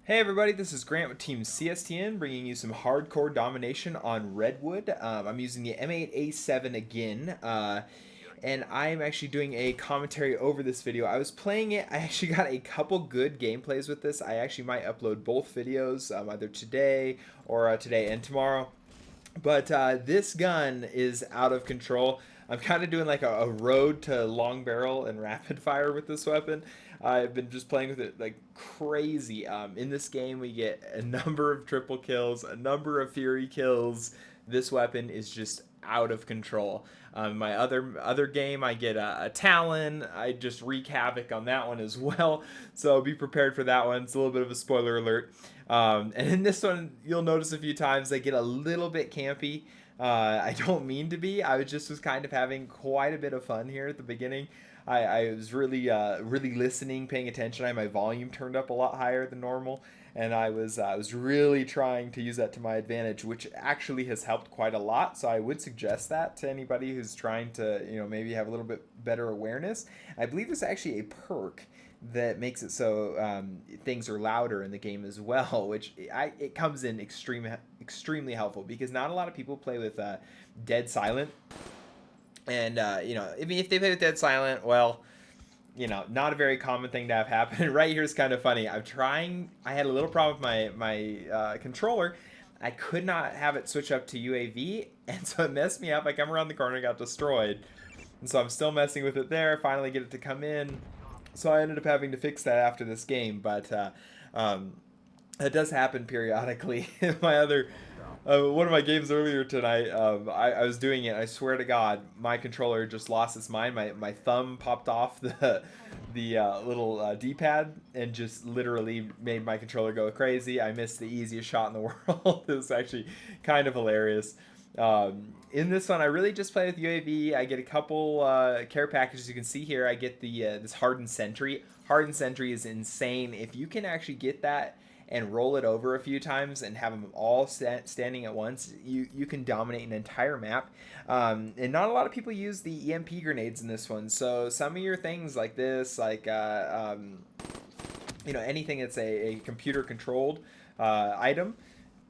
Hey everybody, this is Grant with Team CSTN, bringing you some hardcore domination on Redwood. I'm using the M8A7 again, and I'm actually doing a commentary over this video. I was playing it, I actually got a couple good gameplays with this. I actually might upload both videos, either today or today and tomorrow. But this gun is out of control. I'm kind of doing like a road to long barrel and rapid fire with this weapon. I've been just playing with it like crazy. In this game, we get a number of triple kills, a number of fury kills. This weapon is just out of control. My other game, I get a Talon. I just wreak havoc on that one as well. So be prepared for that one. It's a little bit of a spoiler alert. And in this one, you'll notice a few times I get a little bit campy. I don't mean to be. I was kind of having quite a bit of fun here at the beginning. I was really listening, paying attention. I had my volume turned up a lot higher than normal, and I was really trying to use that to my advantage, which actually has helped quite a lot. So I would suggest that to anybody who's trying to, maybe have a little bit better awareness. I believe there's actually a perk that makes it so things are louder in the game as well, which it comes in extremely helpful, because not a lot of people play with dead silent. And I mean, if they play with dead silent, well, not a very common thing to have happen. Right here is kind of funny. I had a little problem with my controller. I could not have it switch up to UAV, and so it messed me up. I come around the corner, got destroyed, and so I'm still messing with it there. Finally get it to come in. So I ended up having to fix that after this game, but it does happen periodically. My other one of my games earlier tonight, I was doing it. I swear to God, my controller just lost its mind. My thumb popped off the little D-pad and just literally made my controller go crazy. I missed the easiest shot in the world. It was actually kind of hilarious. In this one, I really just play with UAV. I get a couple care packages. You can see here, I get the this Hardened Sentry. Hardened Sentry is insane. If you can actually get that and roll it over a few times and have them all standing at once, you can dominate an entire map. And not a lot of people use the EMP grenades in this one. So some of your things like this, like anything that's a computer controlled item,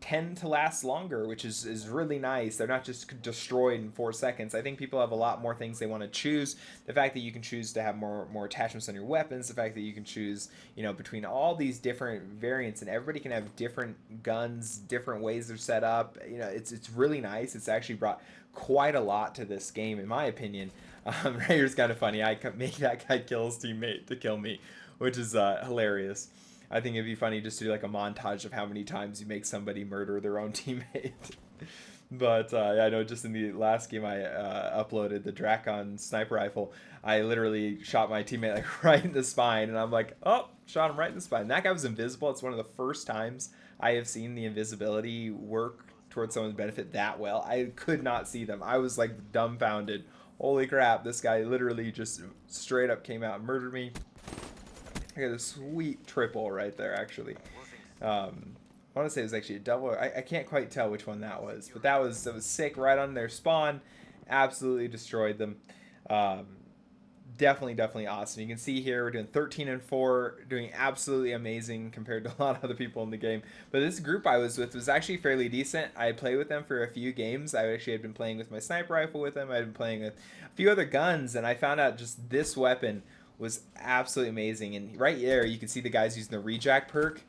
tend to last longer, which is really nice. They're not just destroyed in 4 seconds. I think people have a lot more things they want to choose. The fact that you can choose to have more attachments on your weapons, the fact that you can choose, between all these different variants, and everybody can have different guns, different ways they're set up. It's really nice. It's actually brought quite a lot to this game, in my opinion. Right here's kind of funny. I made that guy kill his teammate to kill me, which is hilarious. I think it'd be funny just to do like a montage of how many times you make somebody murder their own teammate. But I know just in the last game I uploaded, the Drakon sniper rifle, I literally shot my teammate like right in the spine, and I'm like, oh, shot him right in the spine. That guy was invisible. It's one of the first times I have seen the invisibility work towards someone's benefit that well. I could not see them. I was like dumbfounded. Holy crap, this guy literally just straight up came out and murdered me. I got a sweet triple right there, actually. I want to say it was actually a double. I can't quite tell which one that was, but that was sick. Right on their spawn, absolutely destroyed them. Definitely awesome. You can see here we're doing 13 and 4, doing absolutely amazing compared to a lot of other people in the game. But this group I was with was actually fairly decent. I played with them for a few games. I actually had been playing with my sniper rifle with them. I'd been playing with a few other guns, and I found out just this weapon was absolutely amazing. And right there you can see the guys using the rejack perk,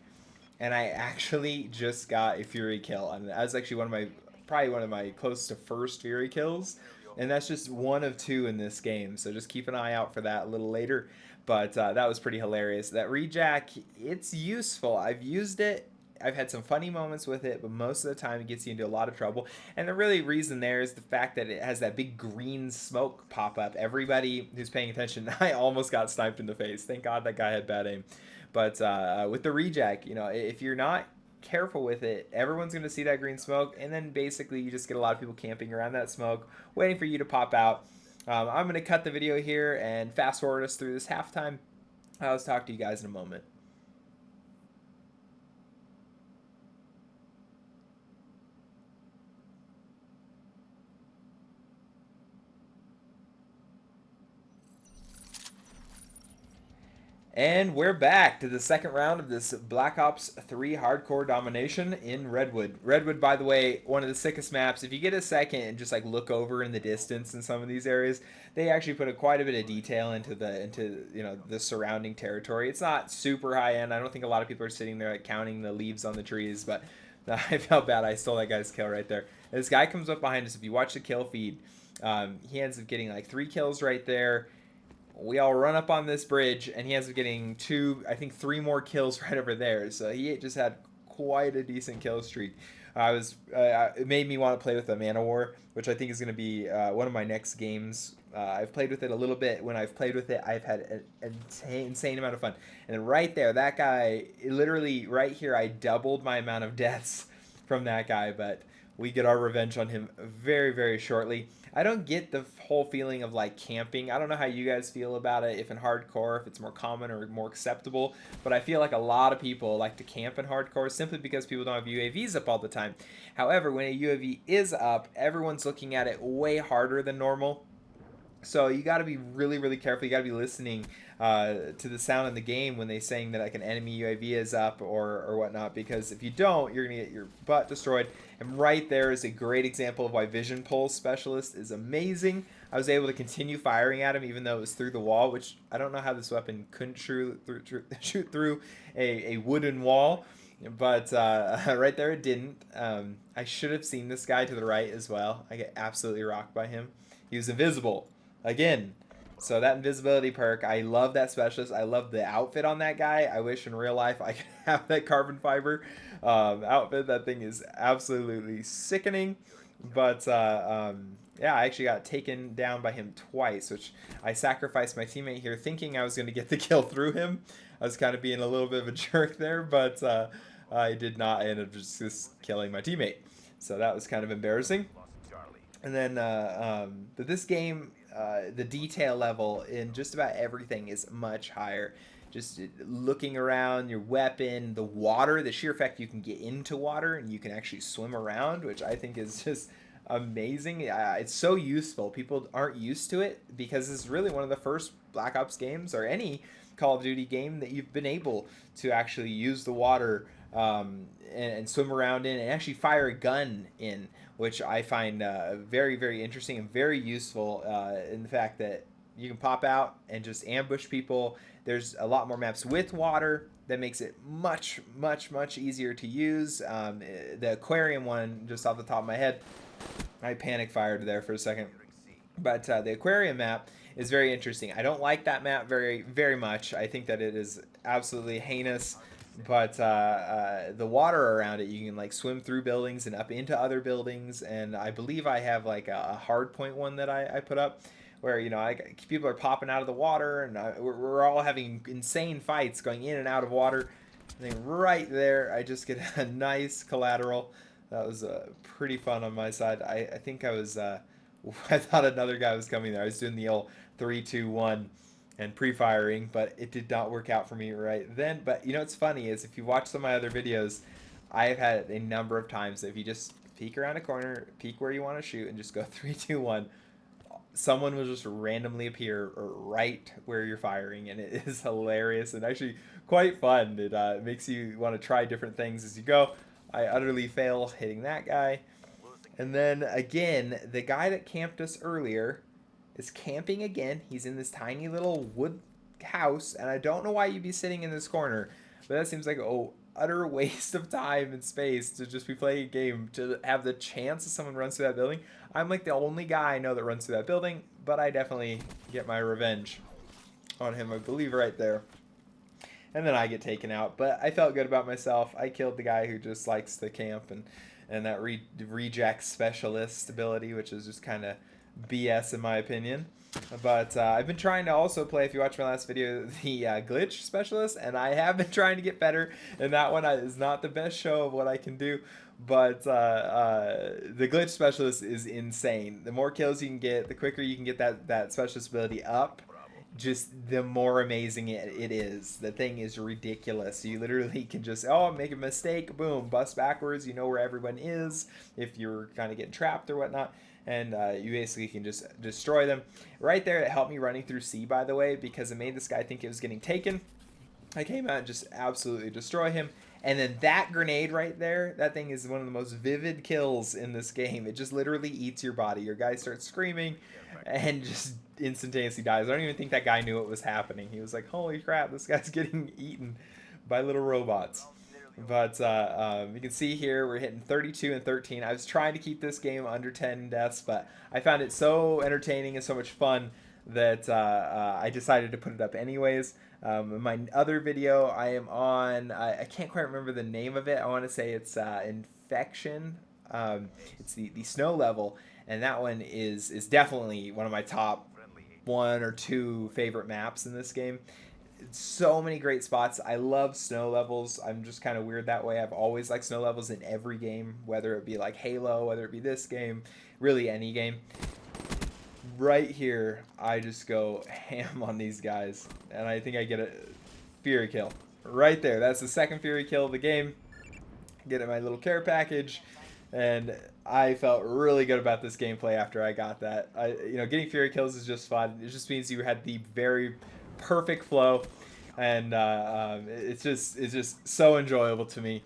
and I actually just got a fury kill, and that was actually probably one of my close to first fury kills, and that's just one of 2 in this game, so just keep an eye out for that a little later. But that was pretty hilarious. That rejack, it's useful. I've used it. I've had some funny moments with it, but most of the time it gets you into a lot of trouble. And the really reason there is the fact that it has that big green smoke pop up. Everybody who's paying attention, I almost got sniped in the face. Thank God that guy had bad aim. But with the rejack, if you're not careful with it, everyone's going to see that green smoke, and then basically you just get a lot of people camping around that smoke, waiting for you to pop out. I'm going to cut the video here and fast forward us through this halftime. I'll talk to you guys in a moment. And we're back to the second round of this Black Ops 3 hardcore domination in Redwood. Redwood, by the way, one of the sickest maps. If you get a second and just like look over in the distance in some of these areas, they actually put quite a bit of detail into the surrounding territory. It's not super high end. I don't think a lot of people are sitting there like counting the leaves on the trees, but I felt bad. I stole that guy's kill right there. This guy comes up behind us. If you watch the kill feed, he ends up getting like 3 kills right there. We all run up on this bridge, and he ends up getting 3 more kills right over there. So he just had quite a decent kill streak. It made me want to play with the Man of War, which I think is going to be one of my next games. I've played with it a little bit. When I've played with it, I've had an insane amount of fun. And then right there, that guy, literally right here, I doubled my amount of deaths from that guy, but we get our revenge on him very, very shortly. I don't get the whole feeling of like camping. I don't know how you guys feel about it, if in hardcore, if it's more common or more acceptable, but I feel like a lot of people like to camp in hardcore simply because people don't have UAVs up all the time. However, when a UAV is up, everyone's looking at it way harder than normal. So you got to be really, really careful. You got to be listening to the sound in the game when they're saying that like an enemy UAV is up or whatnot, because if you don't, you're going to get your butt destroyed. And right there is a great example of why Vision Pulse Specialist is amazing. I was able to continue firing at him even though it was through the wall, which I don't know how this weapon couldn't shoot through a wooden wall. But right there it didn't. I should have seen this guy to the right as well. I get absolutely rocked by him. He was invisible. Again, so that invisibility perk, I love that specialist. I love the outfit on that guy. I wish in real life I could have that carbon fiber outfit. That thing is absolutely sickening. But yeah, I actually got taken down by him twice, which I sacrificed my teammate here thinking I was going to get the kill through him. I was kind of being a little bit of a jerk there, but I did not. I ended up just killing my teammate. So that was kind of embarrassing. And then, but this game, the detail level in just about everything is much higher. Just looking around, your weapon, the water, the sheer fact you can get into water and you can actually swim around, which I think is just amazing. It's so useful. People aren't used to it because it's really one of the first Black Ops games or any Call of Duty game that you've been able to actually use the water and swim around in and actually fire a gun in, which I find very, very interesting and very useful in the fact that you can pop out and just ambush people. There's a lot more maps with water that makes it much, much, much easier to use. The aquarium one, just off the top of my head, I panic fired there for a second. But the aquarium map is very interesting. I don't like that map very, very much. I think that it is absolutely heinous. But the water around it, you can like swim through buildings and up into other buildings. And I believe I have like a hard point one that I put up where, you know, people are popping out of the water and we're all having insane fights going in and out of water. I think right there, I just get a nice collateral. That was pretty fun on my side. I think I thought another guy was coming there. I was doing the old 3, 2, 1 and pre-firing, but it did not work out for me right then. But you know what's funny is if you watch some of my other videos, I've had a number of times that if you just peek around a corner, peek where you want to shoot, and just go 3, 2, 1, someone will just randomly appear right where you're firing, and it is hilarious and actually quite fun. It makes you want to try different things as you go. I utterly fail hitting that guy. And then again, the guy that camped us earlier is camping again. He's in this tiny little wood house, and I don't know why you'd be sitting in this corner, but that seems like utter waste of time and space to just be playing a game to have the chance that someone runs through that building. I'm like the only guy I know that runs through that building, but I definitely get my revenge on him, I believe, right there. And then I get taken out, but I felt good about myself. I killed the guy who just likes to camp and that reject specialist ability, which is just kind of BS in my opinion. But I've been trying to also play, if you watch my last video, the glitch specialist, and I have been trying to get better, and that one is not the best show of what I can do, but the glitch specialist is insane. The more kills you can get, the quicker you can get that specialist ability up, just the more amazing it is. The thing is ridiculous. You literally can just, make a mistake, boom, bust backwards, you know where everyone is, if you're kind of getting trapped or whatnot. And you basically can just destroy them. Right there, it helped me running through C, by the way, because it made this guy think it was getting taken. I came out and just absolutely destroy him. And then that grenade right there, that thing is one of the most vivid kills in this game. It just literally eats your body. Your guy starts screaming and just instantaneously dies. I don't even think that guy knew what was happening. He was like, holy crap, this guy's getting eaten by little robots. But you can see here we're hitting 32 and 13. I was trying to keep this game under 10 deaths, but I found it so entertaining and so much fun that I decided to put it up anyways. My other video I am on, I can't quite remember the name of it. I want to say it's Infection. It's the snow level, and that one is definitely one of my top 1 or 2 favorite maps in this game. So many great spots. I love snow levels. I'm just kind of weird that way. I've always liked snow levels in every game, whether it be like Halo, whether it be this game, really any game. Right here, I just go ham on these guys, and I think I get a Fury kill. Right there. That's the second Fury kill of the game. Get my little care package, and I felt really good about this gameplay after I got that. Getting Fury kills is just fun. It just means you had the very perfect flow, and it's just so enjoyable to me.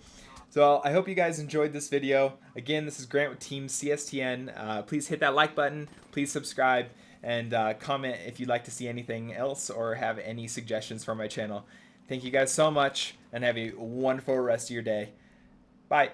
So I hope you guys enjoyed this video. Again, this is Grant with Team CSTN. Please hit that like button, please subscribe, and comment if you'd like to see anything else or have any suggestions for my channel. Thank you guys so much, and have a wonderful rest of your day. Bye.